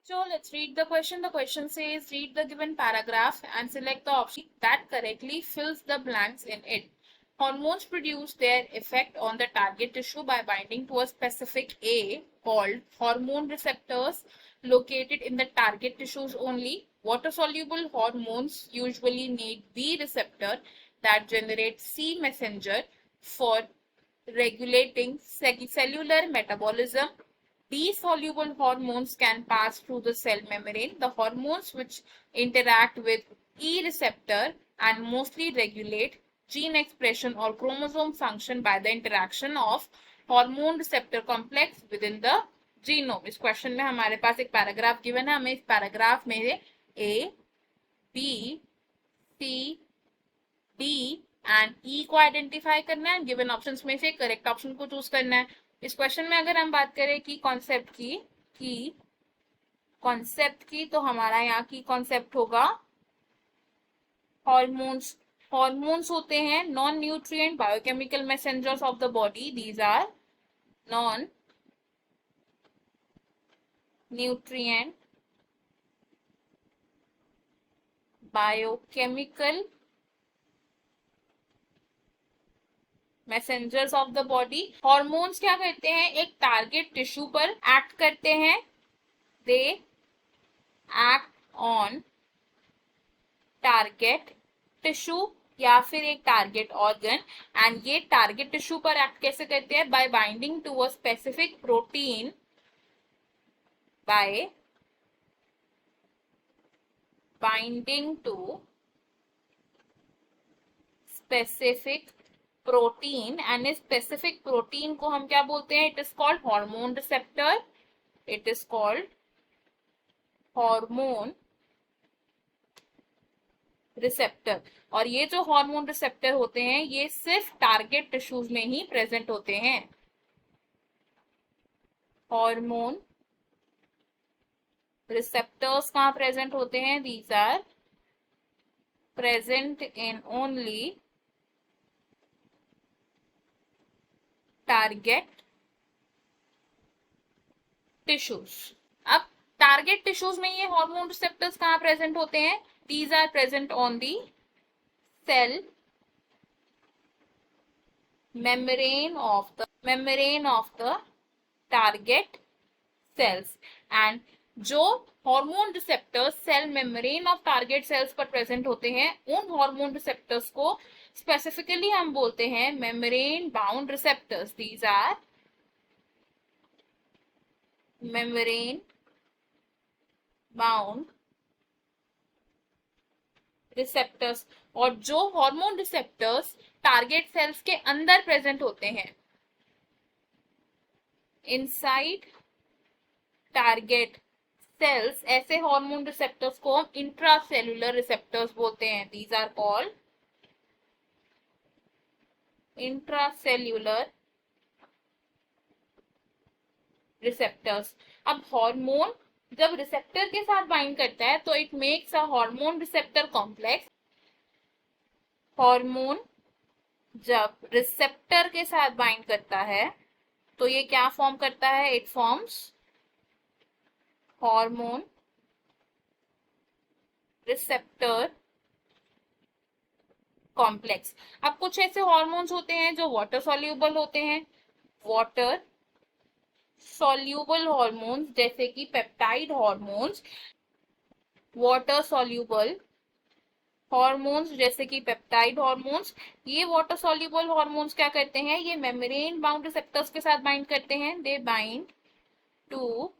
So let's read the question. The question says, read the given paragraph and select the option that correctly fills the blanks in it. Hormones produce their effect on the target tissue by binding to a specific A called hormone receptors located in the target tissues only. Water-soluble hormones usually need B receptor that generates C messenger for regulating cellular metabolism. B-soluble hormones can pass through the cell membrane. The hormones which interact with E receptor and mostly regulate gene expression or chromosome function by the interaction of hormone receptor complex within the genome. इस question में हमारे पास एक paragraph given है, हमें इस paragraph में A, B, C, D and E को identify करना है। गिवन ऑप्शंस में से करेक्ट ऑप्शन को चूज करना है। इस क्वेश्चन में अगर हम बात करें कि कॉन्सेप्ट की तो हमारा यहाँ की कॉन्सेप्ट होगा हॉर्मोन्स। हॉर्मोन्स होते हैं non nutrient biochemical messengers of the body. These are non nutrient biochemical messengers of the body. Hormones क्या करते हैं, एक टारगेट टिश्यू पर एक्ट करते हैं। They act on target tissue या फिर एक टारगेट ऑर्गन। एंड ये टारगेट टिश्यू पर एक्ट कैसे करते हैं, by binding to a specific protein, by binding to specific protein. And इस स्पेसिफिक प्रोटीन को हम क्या बोलते हैं, it is called hormone receptor. It is called hormone receptor. और ये जो हार्मोन रिसेप्टर होते हैं ये सिर्फ टारगेट टिश्यूज में ही प्रेजेंट होते हैं। हार्मोन रिसेप्टर्स कहाँ प्रेजेंट होते हैं, these are present in only target tissues. अब टारगेट टिश्यूज में ये हार्मोन रिसेप्टर्स कहाँ प्रेजेंट होते हैं, these are present on the cell membrane of the target cells। and जो hormone receptors cell membrane of target cells पर present होते हैं उन हार्मोन रिसेप्टर्स को स्पेसिफिकली हम बोलते हैं membrane bound receptors. These are membrane bound receptors. और जो हार्मोन रिसेप्टर्स टारगेट सेल्स के अंदर प्रेजेंट होते हैं, इनसाइड टारगेट सेल्स, ऐसे हार्मोन रिसेप्टर्स को हम इंट्रासेल्युलर रिसेप्टर्स बोलते हैं। These are called intracellular receptors. अब हार्मोन जब रिसेप्टर के साथ बाइंड करता है तो it makes a hormone receptor complex. Hormone जब रिसेप्टर के साथ बाइंड करता है तो ये क्या फॉर्म करता है, it forms hormone receptor complex. अब कुछ ऐसे हार्मोन्स होते हैं जो वाटर सॉल्यूबल होते हैं। वाटर सॉल्यूबल हार्मोन्स जैसे कि peptide hormones. Water soluble hormones जैसे कि पेप्टाइड हार्मोन्स, ये वाटर सॉल्यूबल हार्मोन्स क्या करते हैं, ये मेम्ब्रेन बाउंड रिसेप्टर्स के साथ बाइंड करते हैं। दे bind two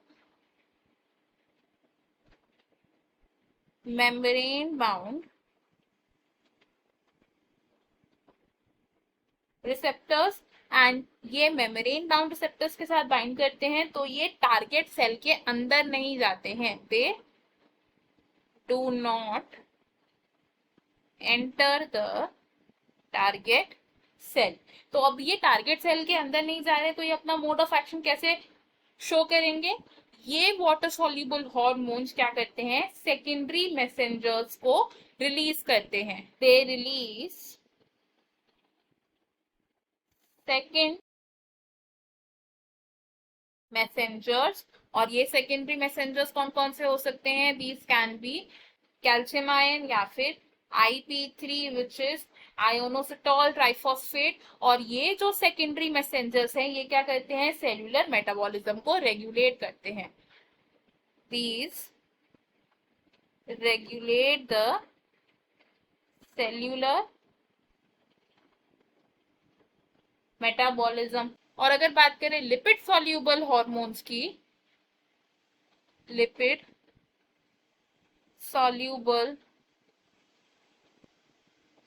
membrane bound receptors. And ये मेम्ब्रेन बाउंड रिसेप्टर्स के साथ बाइंड करते हैं तो ये टारगेट सेल के अंदर नहीं जाते हैं। They do not enter the target cell. तो अब ये टारगेट सेल के अंदर नहीं जा रहे तो ये अपना मोड ऑफ एक्शन कैसे शो करेंगे, ये वाटर सॉल्यूबल हार्मोन्स क्या करते हैं, सेकेंडरी मैसेंजर्स को रिलीज करते हैं। दे रिलीज सेकेंड मैसेंजर्स और ये सेकेंडरी मैसेंजर्स कौन कौन से हो सकते हैं? These can be calcium ion या फिर IP3 विच इज आयोनोसिटॉल ट्राइफॉस्फेट। और ये जो सेकेंडरी मैसेंजर्स हैं ये क्या करते हैं? सेल्यूलर मेटाबॉलिज्म को रेगुलेट करते हैं। These regulate the cellular metabolism. और अगर बात करें लिपिड सॉल्यूबल हार्मोन्स की, लिपिड सॉल्यूबल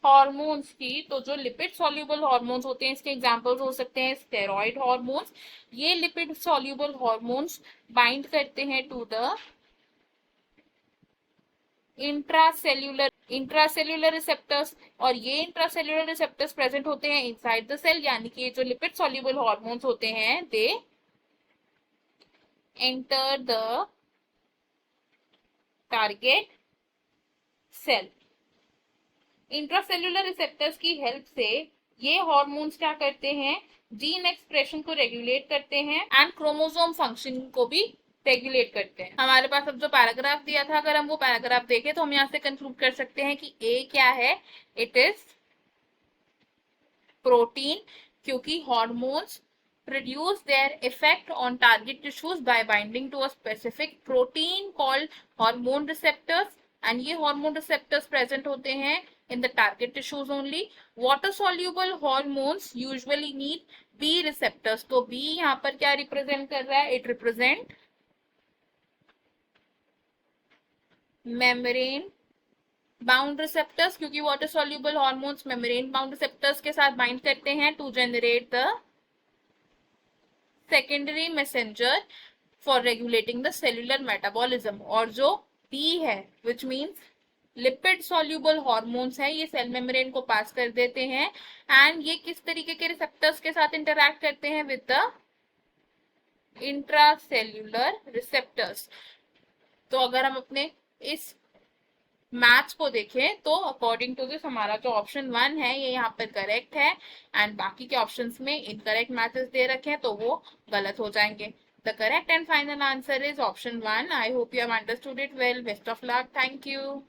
हार्मोन्स की, तो जो लिपिड सॉल्यूबल हार्मोन्स होते हैं इसके एग्जांपल्स हो सकते हैं स्टेरॉइड हार्मोन्स। ये लिपिड सॉल्यूबल हार्मोन्स बाइंड करते हैं टू द इंट्रासेल्यूलर रिसेप्टर्स, और ये इंट्रासेल्यूलर रिसेप्टर्स प्रेजेंट होते हैं इनसाइड द सेल, यानी कि जो लिपिड सॉल्यूबल हार्मोन्स होते हैं they enter the target cell. Intracellular receptors की हेल्प से ये हार्मोन्स क्या करते हैं? जीन एक्सप्रेशन को रेगुलेट करते हैं एंड क्रोमोसोम फंक्शन को भी रेगुलेट करते हैं। हमारे पास अब जो पैराग्राफ दिया था, अगर हम वो पैराग्राफ देखें तो हम यहाँ से कंक्लूड कर सकते हैं कि ए क्या है? इट इज प्रोटीन, क्योंकि hormones produce their effect on target tissues by binding to a specific protein called hormone receptors, and ये hormone receptors present होते हैं in the target tissues only. Water soluble hormones usually need B receptors, तो B यहाँ पर क्या represent कर रहा है? It represent membrane bound receptors, क्योंकि water soluble hormones membrane bound receptors के साथ बाइंड करते हैं to generate the secondary messenger for regulating the cellular metabolism. और जो B है which means lipid soluble hormones है, ये सेल मेम्ब्रेन को पास कर देते हैं एंड ये किस तरीके के रिसेप्टर्स के साथ इंटरैक्ट करते हैं? With the intracellular receptors. तो अगर हम अपने इस मैथ्स को देखें तो अकॉर्डिंग टू दिस हमारा जो ऑप्शन 1 है ये यहाँ पर करेक्ट है, एंड बाकी के ऑप्शंस में इनकरेक्ट मैथ्स दे रखे हैं तो वो गलत हो जाएंगे। The correct and final answer is option 1। I hope you have understood it well. Best of luck. Thank you.